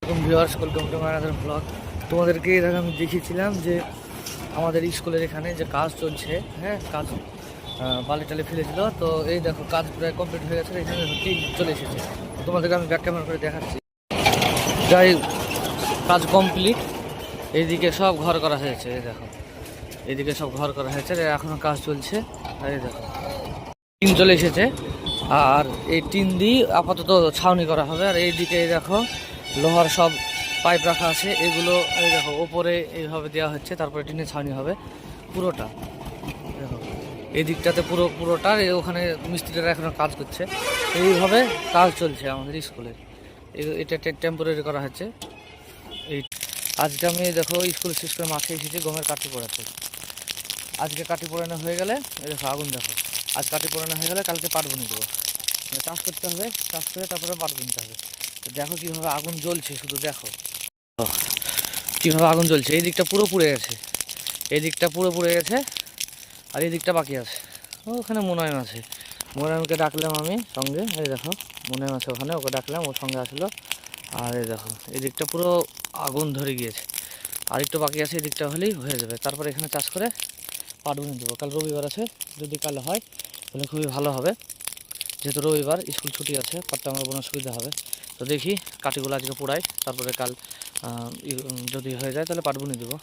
আসসালামাইকুম viewers, welcome to my another blog. তোমাদেরকে এর আগে আমি দেখিয়েছিলাম যে আমাদের স্কুলের এখানে যে কাজ চলছে, হ্যাঁ কাজ বালি টালি ফেলেছিল। তো এই দেখো কাজ প্রায় কমপ্লিট হয়ে গেছে, এখানে টিম চলে এসেছে। তোমাদেরকে আমি ব্যাক ক্যামেরা করে দেখাচ্ছি। যাই কাজ কমপ্লিট, এইদিকে সব ঘর করা হয়েছে, এই দেখো এইদিকে সব ঘর করা হয়েছে, এখনো কাজ চলছে। আর এই দেখো টিন চলে এসেছে, আর এই টিন দিয়ে আপাতত ছাউনি করা হবে। আর এইদিকে দেখো লোহার সব পাইপ রাখা আছে, এগুলো এই দেখো ওপরে এইভাবে দেওয়া হচ্ছে, তারপরে টিনে ছাউনি হবে পুরোটা। দেখো এই দিকটাতে পুরোটা ওখানে মিস্ত্রিরা এখনো কাজ করছে, এইভাবে কাজ চলছে আমাদের স্কুলে। এটা টেম্পোরারি করা হচ্ছে। এই আজকে আমি দেখো স্কুল শেষ করে মাঠে এসেছি গমের কাঠি পড়াতে। আজকে কাঠি পড়ানো হয়ে গেলে এই দেখো আগুন দেখো, আজ কাঠি পড়ানো হয়ে গেলে কালকে পাট বুনে দেবো। চাষ করতে হবে, চাষ করে তারপরে পাট বুনতে হবে। তো দেখো কীভাবে আগুন জ্বলছে, শুধু দেখো কীভাবে আগুন জ্বলছে। এই দিকটা পুরো পুড়ে গেছে, এই দিকটা পুরো পুড়ে গেছে, আর এই দিকটা বাকি আছে। ওখানে মোনায়েম আছে, মোনায়েমকে ডাকলাম আমি সঙ্গে, এই দেখো মোনায়েম আছে ওখানে, ওকে ডাকলাম, ওর সঙ্গে আসলো। আর এই দেখো এই দিকটা পুরো আগুন ধরে গিয়েছে, আর একটু বাকি আছে, এই দিকটা হলেই হয়ে যাবে। তারপরে এখানে চাষ করে পাট বুনে দেবো। কাল রবিবার আছে, যদি কাল হয় তাহলে খুবই ভালো হবে, যেহেতু রবিবার স্কুল ছুটি আছে, পাটটা আমার বোনার সুবিধা হবে। তো দেখি কাঠিগুলো আজকে পোড়াই, তারপরে কাল যদি হয়ে যায় তাহলে পাট বুনে দেবো।